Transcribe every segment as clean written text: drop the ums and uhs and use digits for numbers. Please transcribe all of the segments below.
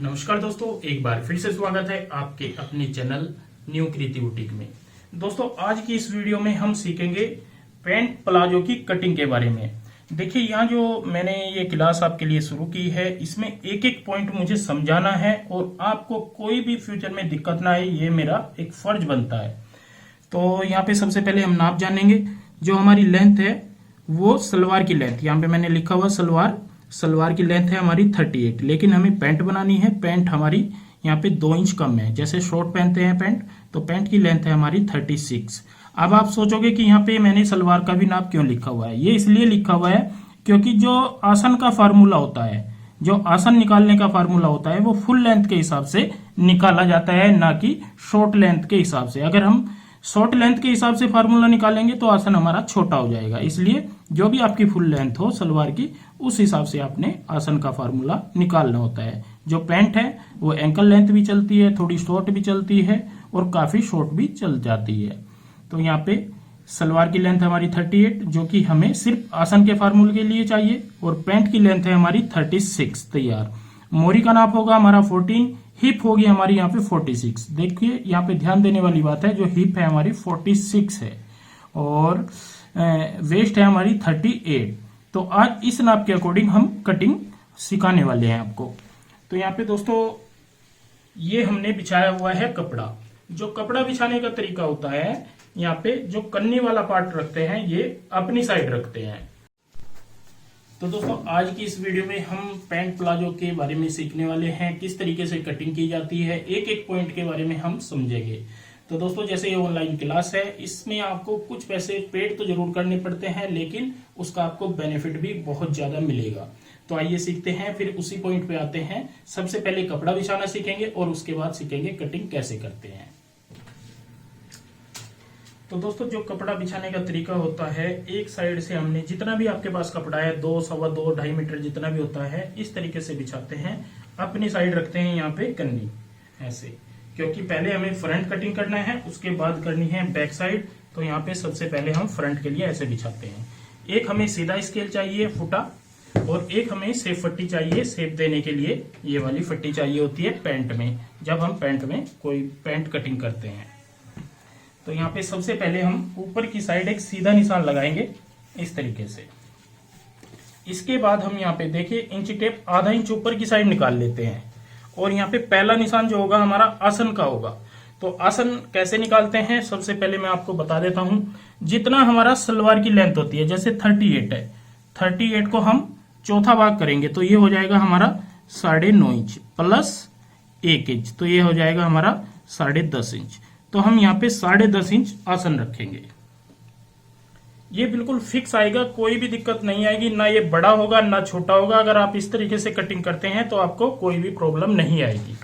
नमस्कार दोस्तों, एक बार फिर से स्वागत है आपके अपने चैनल न्यू कृति बुटीक में। दोस्तों, आज की इस वीडियो में हम सीखेंगे पैंट प्लाजो की कटिंग के बारे में। देखिए, यहाँ जो मैंने ये क्लास आपके लिए शुरू की है, इसमें एक एक पॉइंट मुझे समझाना है और आपको कोई भी फ्यूचर में दिक्कत ना आए, ये मेरा एक फर्ज बनता है। तो यहाँ पे सबसे पहले हम नाप जानेंगे। जो हमारी लेंथ है वो सलवार की लेंथ, यहाँ पे मैंने लिखा हुआ सलवार की लेंथ है हमारी 38, लेकिन हमें पैंट बनानी है। पैंट हमारी यहाँ पे 2 इंच कम है। जैसे शॉर्ट पहनते हैं पैंट, तो पैंट की लेंथ है हमारी 36। अब आप सोचोगे कि यहाँ पे मैंने सलवार का भी नाप क्यों लिखा हुआ है। ये इसलिए लिखा हुआ है क्योंकि जो आसन का फार्मूला होता है, जो आसन निकालने का फार्मूला होता है, वो फुल लेंथ के हिसाब से निकाला जाता है, ना कि शॉर्ट लेंथ के हिसाब से। अगर हम शॉर्ट लेंथ के हिसाब से फार्मूला निकालेंगे तो आसन हमारा छोटा हो जाएगा। इसलिए जो भी आपकी फुल लेंथ हो सलवार की, उस हिसाब से आपने आसन का फार्मूला निकालना होता है। जो पैंट है वो एंकल लेंथ भी चलती है, थोड़ी शॉर्ट भी चलती है और काफी शॉर्ट भी चल जाती है। तो यहाँ पे सलवार की लेंथ हमारी 38, जो कि हमें सिर्फ आसन के फार्मूले के लिए चाहिए, और पैंट की लेंथ है हमारी 36 तैयार। मोरी का नाप होगा हमारा 14, हिप होगी हमारी यहाँ पे 46। देखिए, यहाँ पे ध्यान देने वाली बात है, जो हिप है हमारी 46 है और वेस्ट है हमारी 38। तो आज इस नाप के अकॉर्डिंग हम कटिंग सिखाने वाले हैं आपको। तो यहाँ पे दोस्तों, ये हमने बिछाया हुआ है कपड़ा। जो कपड़ा बिछाने का तरीका होता है, यहाँ पे जो कन्नी वाला पार्ट रखते हैं, ये अपनी साइड रखते हैं। तो दोस्तों, आज की इस वीडियो में हम पैंट प्लाजो के बारे में सीखने वाले हैं, किस तरीके से कटिंग की जाती है। एक एक पॉइंट के बारे में हम समझेंगे। तो दोस्तों, जैसे ये ऑनलाइन क्लास है, इसमें आपको कुछ पैसे पेड तो जरूर करने पड़ते हैं, लेकिन उसका आपको बेनिफिट भी बहुत ज्यादा मिलेगा। तो आइए सीखते हैं, फिर उसी पॉइंट पे आते हैं। सबसे पहले कपड़ा बिछाना सीखेंगे और उसके बाद सीखेंगे कटिंग कैसे करते हैं। तो दोस्तों, जो कपड़ा बिछाने का तरीका होता है, एक साइड से हमने जितना भी आपके पास कपड़ा है, 2, सवा 2, 2.5 मीटर जितना भी होता है, इस तरीके से बिछाते हैं। अपनी साइड रखते हैं यहाँ पे कन्नी ऐसे, क्योंकि पहले हमें फ्रंट कटिंग करना है, उसके बाद करनी है बैक साइड। तो यहाँ पे सबसे पहले हम फ्रंट के लिए ऐसे बिछाते हैं। एक हमें सीधा स्केल चाहिए फुटा, और एक हमें सेफ फट्टी चाहिए। सेफ देने के लिए ये वाली फट्टी चाहिए होती है पैंट में, जब हम पैंट में कोई पैंट कटिंग करते हैं। तो यहाँ पे सबसे पहले हम ऊपर की साइड एक सीधा निशान लगाएंगे इस तरीके से। इसके बाद हम यहाँ पे देखिए, इंची टेप आधा इंच ऊपर की साइड निकाल लेते हैं, और यहाँ पे पहला निशान जो होगा हमारा आसन का होगा। तो आसन कैसे निकालते हैं, सबसे पहले मैं आपको बता देता हूं। जितना हमारा सलवार की लेंथ होती है, जैसे 38 है, 38 को हम चौथा भाग करेंगे, तो ये हो जाएगा हमारा 9.5 इंच प्लस 1 इंच, तो ये हो जाएगा हमारा 10.5 इंच। तो हम यहाँ पे 10.5 इंच आसन रखेंगे। ये बिल्कुल फिक्स आएगा, कोई भी दिक्कत नहीं आएगी, ना ये बड़ा होगा ना छोटा होगा। अगर आप इस तरीके से कटिंग करते हैं तो आपको कोई भी प्रॉब्लम नहीं आएगी।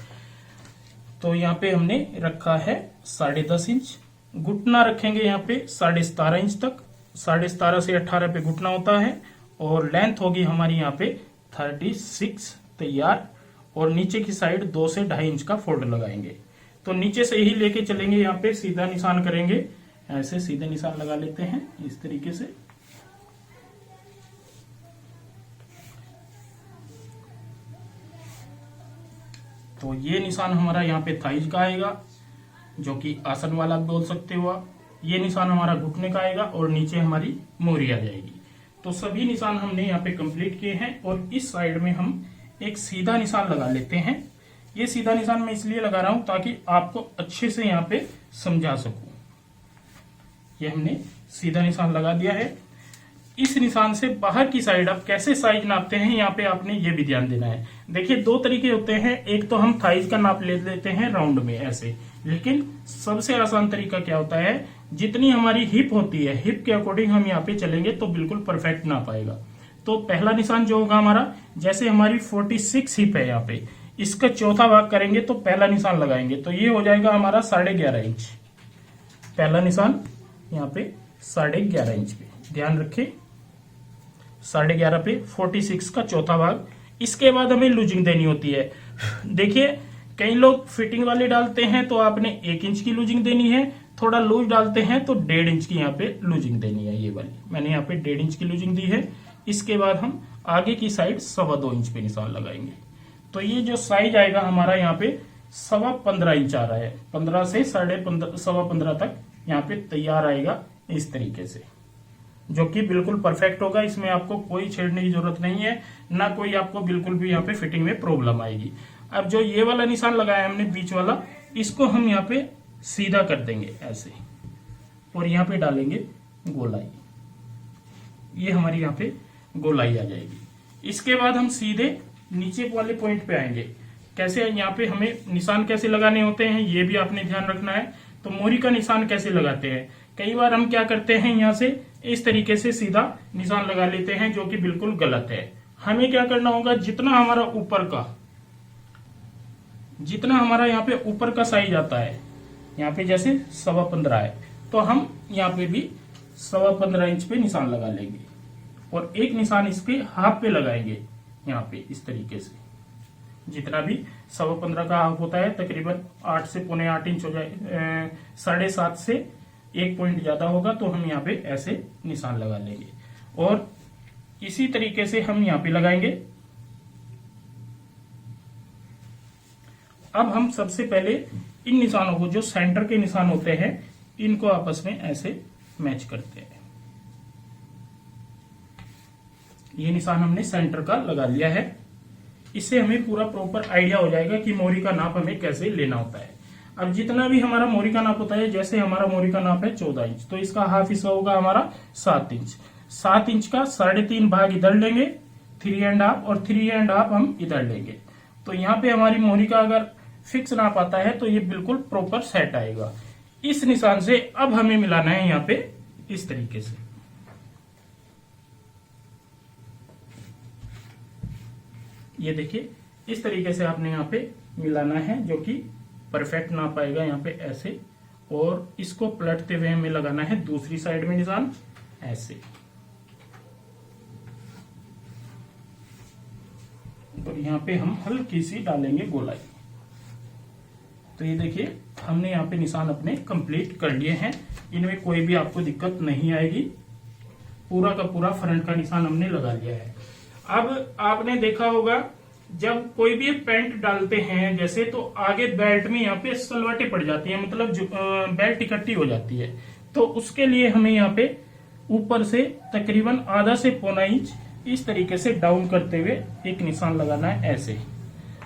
तो यहाँ पे हमने रखा है 10.5 इंच। घुटना रखेंगे यहाँ पे 17.5 इंच तक। 17.5 से 18 पे घुटना होता है, और लेंथ होगी हमारी यहाँ पे 36 तैयार। और नीचे की साइड 2 से 2.5 इंच का फोल्ड लगाएंगे। तो नीचे से ही लेके चलेंगे, यहाँ पे सीधा निशान करेंगे, ऐसे सीधे निशान लगा लेते हैं इस तरीके से। तो ये निशान हमारा यहाँ पे थाइज का आएगा, जो कि आसन वाला बोल सकते हो आप। ये निशान हमारा घुटने का आएगा, और नीचे हमारी मोरी आ जाएगी। तो सभी निशान हमने यहाँ पे कंप्लीट किए हैं, और इस साइड में हम एक सीधा निशान लगा लेते हैं। ये सीधा निशान मैं इसलिए लगा रहा हूं ताकि आपको अच्छे से यहाँ पे समझा सकूं। ये हमने सीधा निशान लगा दिया है। इस निशान से बाहर की साइड आप कैसे साइज नापते हैं, यहाँ पे आपने ये भी ध्यान देना है। देखिए, 2 तरीके होते हैं। एक तो हम थाइज का नाप ले लेते हैं राउंड में ऐसे, लेकिन सबसे आसान तरीका क्या होता है, जितनी हमारी हिप होती है, हिप के अकॉर्डिंग हम यहाँ पे चलेंगे तो बिल्कुल परफेक्ट नाप आएगा। तो पहला निशान जो होगा हमारा, जैसे हमारी 46 हिप है यहाँ पे, इसका चौथा भाग करेंगे तो पहला निशान लगाएंगे, तो ये हो जाएगा हमारा 11.5 इंच। पहला निशान यहाँ पे 11.5 इंच पे, ध्यान रखें, 11.5 पे 46 का चौथा भाग। इसके बाद हमें लूजिंग देनी होती है। देखिए, कई लोग फिटिंग वाले डालते हैं तो आपने 1 इंच की लूजिंग देनी है, थोड़ा लूज डालते हैं तो 1.5 इंच की यहाँ पे लूजिंग देनी है। ये वाली मैंने यहाँ पे 1.5 इंच की लूजिंग दी है। इसके बाद हम आगे की साइड 2.25 इंच पे निशान लगाएंगे। तो ये जो साइज आएगा हमारा यहाँ पे 15.25 इंच आ रहा है, 15 से 15.5 तक यहाँ पे तैयार आएगा इस तरीके से, जो कि बिल्कुल परफेक्ट होगा। इसमें आपको कोई छेड़ने की जरूरत नहीं है, ना कोई आपको बिल्कुल भी यहाँ पे फिटिंग में प्रॉब्लम आएगी। अब जो ये वाला निशान लगाया हमने बीच वाला, इसको हम यहाँ पे सीधा कर देंगे ऐसे, और यहाँ पे डालेंगे गोलाई। ये हमारी यहाँ पे गोलाई आ जाएगी। इसके बाद हम सीधे नीचे वाले पॉइंट पे आएंगे। कैसे, यहाँ पे हमें निशान कैसे लगाने होते हैं ये भी आपने ध्यान रखना है। तो मोरी का निशान कैसे लगाते हैं, कई बार हम क्या करते हैं, यहाँ से इस तरीके से सीधा निशान लगा लेते हैं, जो कि बिल्कुल गलत है। हमें क्या करना होगा, जितना हमारा यहाँ पे ऊपर का साइज आता है, यहाँ पे जैसे 15.25 है, तो हम यहाँ पे भी 15.25 इंच पे निशान लगा लेंगे, और एक निशान इस पे हाफ पे लगाएंगे, यहाँ पे इस तरीके से। जितना भी 15.25 का हाफ होता है, तकरीबन 8 से 7.25 इंच हो जाए, 7.5 से 1 पॉइंट ज्यादा होगा, तो हम यहाँ पे ऐसे निशान लगा लेंगे, और इसी तरीके से हम यहाँ पे लगाएंगे। अब हम सबसे पहले इन निशानों को, जो सेंटर के निशान होते हैं, इनको आपस में ऐसे मैच करते हैं। ये निशान हमने सेंटर का लगा लिया है। इससे हमें पूरा प्रॉपर आइडिया हो जाएगा कि मोरी का नाप हमें कैसे लेना होता है। अब जितना भी हमारा मोरी का नाप होता है, जैसे हमारा मोरी का नाप है 14 इंच, तो इसका हाफ हिस्सा होगा हमारा 7 इंच। 7 इंच का 3.5 भाग इधर लेंगे, 3.5, और 3.5 हम इधर लेंगे। तो यहाँ पे हमारी मोरी का अगर फिक्स नाप आता है, तो ये बिल्कुल प्रॉपर सेट आएगा। इस निशान से अब हमें मिलाना है यहाँ पे इस तरीके से। ये देखिए, इस तरीके से आपने यहाँ पे मिलाना है, जो कि परफेक्ट नाप आएगा यहाँ पे ऐसे। और इसको पलटते हुए हमें लगाना है दूसरी साइड में निशान ऐसे, और यहाँ पे हम हल्की सी डालेंगे गोलाई। तो ये देखिए, हमने यहाँ पे निशान अपने कंप्लीट कर लिए हैं। इनमें कोई भी आपको दिक्कत नहीं आएगी। पूरा का पूरा फ्रंट का निशान हमने लगा लिया है। अब आपने देखा होगा, जब कोई भी पैंट डालते हैं जैसे, तो आगे बेल्ट में यहाँ पे सलवटें पड़ जाती हैं, मतलब बेल्ट इकट्ठी हो जाती है। तो उसके लिए हमें यहाँ पे ऊपर से तकरीबन आधा से 1.25 इंच इस तरीके से डाउन करते हुए एक निशान लगाना है ऐसे।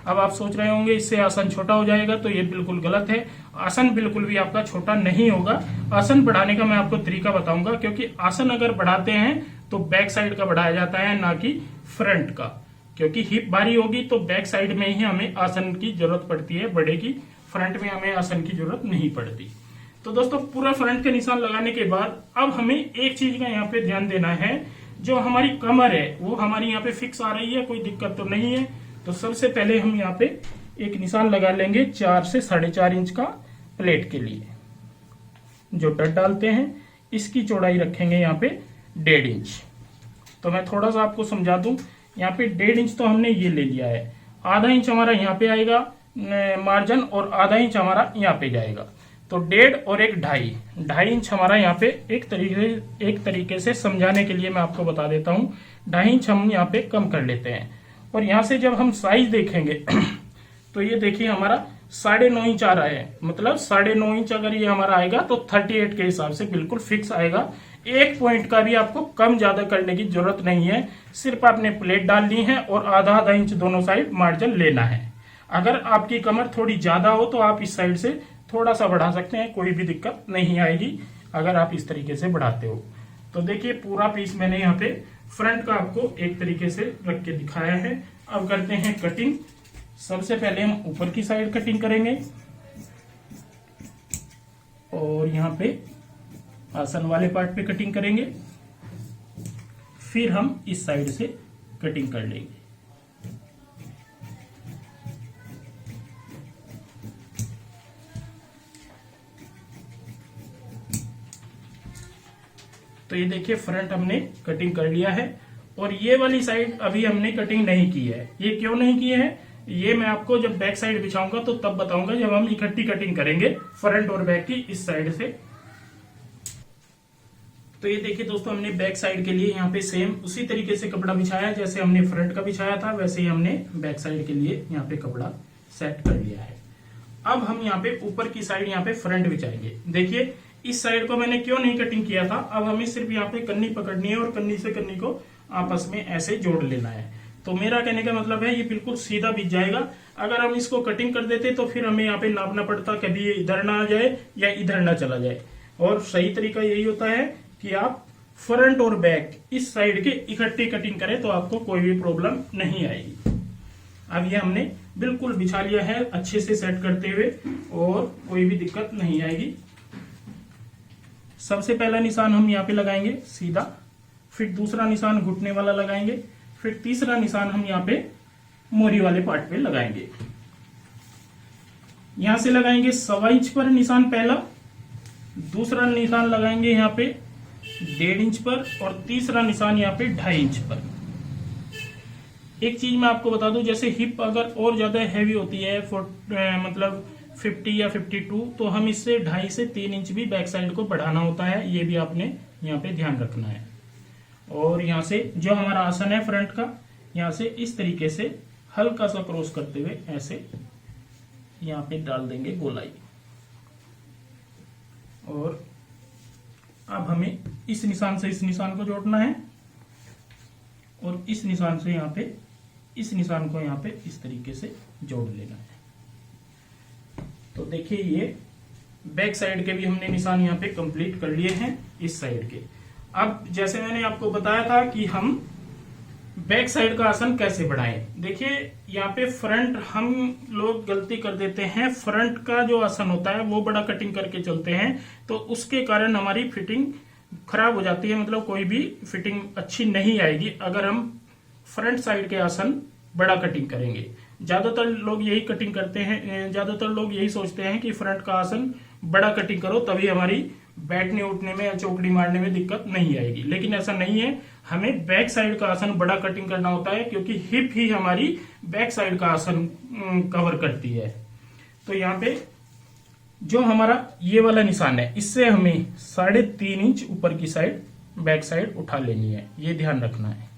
अब आप सोच रहे होंगे इससे आसन छोटा हो जाएगा, तो ये बिल्कुल गलत है। आसन बिल्कुल भी आपका छोटा नहीं होगा। आसन बढ़ाने का मैं आपको तरीका बताऊंगा, क्योंकि आसन अगर बढ़ाते हैं तो बैक साइड का बढ़ाया जाता है, ना कि फ्रंट का। क्योंकि हिप भारी होगी तो बैक साइड में ही हमें आसन की जरूरत पड़ती है बड़े की, फ्रंट में हमें आसन की जरूरत नहीं पड़ती। तो दोस्तों, पूरा फ्रंट के निशान लगाने के बाद अब हमें एक चीज का यहाँ पे ध्यान देना है, जो हमारी कमर है वो हमारी यहाँ पे फिक्स आ रही है, कोई दिक्कत तो नहीं है। तो सबसे पहले हम यहाँ पे एक निशान लगा लेंगे 4 से 4.5 इंच का प्लेट के लिए। जो डट डालते हैं, इसकी चौड़ाई रखेंगे यहाँ पे 1.5 इंच। तो मैं थोड़ा सा आपको समझा दूं, यहाँ पे 1.5 इंच तो हमने ये ले लिया है, आधा इंच हमारा यहाँ पे आएगा मार्जिन, और आधा इंच हमारा यहाँ पे जाएगा। तो 1.5 और 1 2.5 इंच हमारा यहाँ पे एक तरीके से समझाने के लिए मैं आपको बता देता हूँ। 2.5 इंच हम यहाँ पे कम कर लेते हैं। और यहाँ से जब हम साइज देखेंगे तो ये देखिए हमारा 9.5 इंच आ रहा है, मतलब 9.5 इंच अगर ये हमारा आएगा तो 38 के हिसाब से बिल्कुल फिक्स आएगा। एक पॉइंट का भी आपको कम ज्यादा करने की जरूरत नहीं है, सिर्फ आपने प्लेट डालनी है और आधा इंच दोनों साइड मार्जिन लेना है। अगर आपकी कमर थोड़ी ज्यादा हो तो आप इस साइड से थोड़ा सा बढ़ा सकते हैं, कोई भी दिक्कत नहीं आएगी अगर आप इस तरीके से बढ़ाते हो। तो देखिए, पूरा पीस मैंने यहाँ पे फ्रंट का आपको एक तरीके से रख के दिखाया है। अब करते हैं कटिंग। सबसे पहले हम ऊपर की साइड कटिंग करेंगे, और यहाँ पे आसन वाले पार्ट पे कटिंग करेंगे, फिर हम इस साइड से कटिंग कर लेंगे। तो ये देखिए, फ्रंट हमने कटिंग कर लिया है, और ये वाली साइड अभी हमने कटिंग नहीं की है। ये क्यों नहीं की है, ये मैं आपको जब बैक साइड बिछाऊंगा तो तब बताऊंगा, जब हम इकट्ठी कटिंग करेंगे फ्रंट और बैक की इस साइड से। तो ये देखिए दोस्तों, हमने बैक साइड के लिए यहाँ पे सेम उसी तरीके से कपड़ा बिछाया है जैसे हमने फ्रंट का बिछाया था, वैसे ही हमने बैक साइड के लिए यहाँ पे कपड़ा सेट कर लिया है। अब हम यहाँ पे ऊपर की साइड यहाँ पे फ्रंट बिछाएंगे। देखिए इस साइड को मैंने क्यों नहीं कटिंग किया था, अब हमें सिर्फ यहाँ पे कन्नी पकड़नी है और कन्नी से कन्नी को आपस में ऐसे जोड़ लेना है। तो मेरा कहने का मतलब है ये बिल्कुल सीधा बिछ जाएगा। अगर हम इसको कटिंग कर देते तो फिर हमें यहाँ पे नापना पड़ता, कभी ये इधर ना आ जाए या इधर ना चला जाए। और सही तरीका यही होता है कि आप फ्रंट और बैक इस साइड के इकट्ठी कटिंग करें तो आपको कोई भी प्रॉब्लम नहीं आएगी। अब ये हमने बिल्कुल बिछा लिया है अच्छे से सेट करते हुए और कोई भी दिक्कत नहीं आएगी। सबसे पहला निशान हम यहाँ पे लगाएंगे सीधा, फिर दूसरा निशान घुटने वाला लगाएंगे, फिर तीसरा निशान हम यहाँ पे मोरी वाले पार्ट पे लगाएंगे। यहां से लगाएंगे 1.25 इंच पर निशान पहला, दूसरा निशान लगाएंगे यहाँ पे 1.5 इंच पर और तीसरा निशान यहाँ पे 2.5 इंच पर। एक चीज मैं आपको बता दूं, जैसे हिप अगर और ज्यादा हैवी होती है मतलब 50 या 52, तो हम इससे 2.5 से 3 इंच भी बैक साइड को बढ़ाना होता है। ये भी आपने यहाँ पे ध्यान रखना है। और यहाँ से जो हमारा आसन है फ्रंट का, यहाँ से इस तरीके से हल्का सा क्रॉस करते हुए ऐसे यहाँ पे डाल देंगे गोलाई। और अब हमें इस निशान से इस निशान को जोड़ना है और इस निशान से यहाँ पे इस निशान को यहाँ पे इस तरीके से जोड़ लेना है। तो देखिए ये बैक साइड के भी हमने निशान यहाँ पे कंप्लीट कर लिए हैं इस साइड के। अब जैसे मैंने आपको बताया था कि हम बैक साइड का आसन कैसे बढ़ाएं। देखिए यहाँ पे फ्रंट हम लोग गलती कर देते हैं, फ्रंट का जो आसन होता है वो बड़ा कटिंग करके चलते हैं, तो उसके कारण हमारी फिटिंग खराब हो जाती है, मतलब कोई भी फिटिंग अच्छी नहीं आएगी अगर हम फ्रंट साइड के आसन बड़ा कटिंग करेंगे। ज्यादातर लोग यही कटिंग करते हैं, ज्यादातर लोग यही सोचते हैं कि फ्रंट का आसन बड़ा कटिंग करो तभी हमारी बैठने उठने में या चौकड़ी मारने में दिक्कत नहीं आएगी, लेकिन ऐसा नहीं है। हमें बैक साइड का आसन बड़ा कटिंग करना होता है क्योंकि हिप ही हमारी बैक साइड का आसन कवर करती है। तो यहाँ पे जो हमारा ये वाला निशान है, इससे हमें 3.5 इंच ऊपर की साइड बैक साइड उठा लेनी है, ये ध्यान रखना है।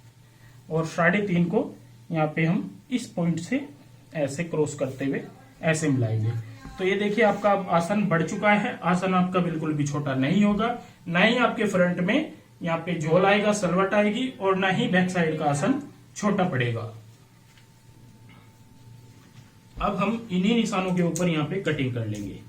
और 3.5 को यहाँ पे हम इस पॉइंट से ऐसे क्रॉस करते हुए ऐसे मिलाएंगे। तो ये देखिए आपका आसन बढ़ चुका है। आसन आपका बिल्कुल भी छोटा नहीं होगा, ना ही आपके फ्रंट में यहाँ पे झोल आएगा, सलवट आएगी, और ना ही बैक साइड का आसन छोटा पड़ेगा। अब हम इन्हीं निशानों के ऊपर यहाँ पे कटिंग कर लेंगे।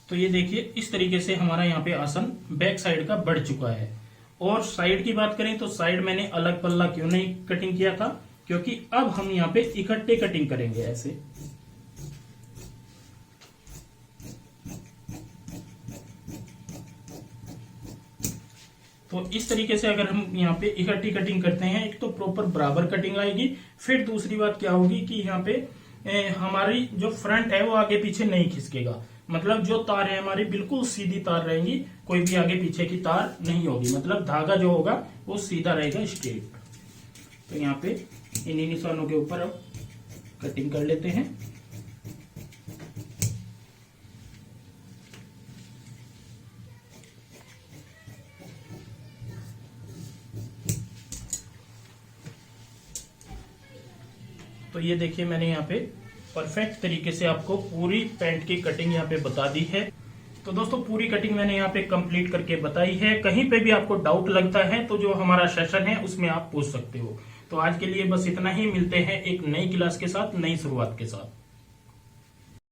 तो ये देखिए इस तरीके से हमारा यहाँ पे आसन बैक साइड का बढ़ चुका है। और साइड की बात करें तो साइड मैंने अलग पल्ला क्यों नहीं कटिंग किया था, क्योंकि अब हम यहाँ पे इकट्ठे कटिंग करेंगे ऐसे। तो इस तरीके से अगर हम यहाँ पे इकट्ठी कटिंग करते हैं, एक तो प्रॉपर बराबर कटिंग आएगी, फिर दूसरी बात क्या होगी कि यहाँ पे हमारी जो फ्रंट है वो आगे पीछे नहीं खिसकेगा, मतलब जो तार है हमारी बिल्कुल सीधी तार रहेंगी, कोई भी आगे पीछे की तार नहीं होगी, मतलब धागा जो होगा वो सीधा रहेगा, स्ट्रेट। तो यहाँ पे इन्हीं निशानों के ऊपर अब कटिंग कर लेते हैं। तो ये देखिए मैंने यहाँ पे परफेक्ट तरीके से आपको पूरी पैंट की कटिंग यहाँ पे बता दी है। तो दोस्तों पूरी कटिंग मैंने यहाँ पे कंप्लीट करके बताई है। कहीं पे भी आपको डाउट लगता है तो जो हमारा सेशन है उसमें आप पूछ सकते हो। तो आज के लिए बस इतना ही, मिलते हैं एक नई क्लास के साथ, नई शुरुआत के साथ।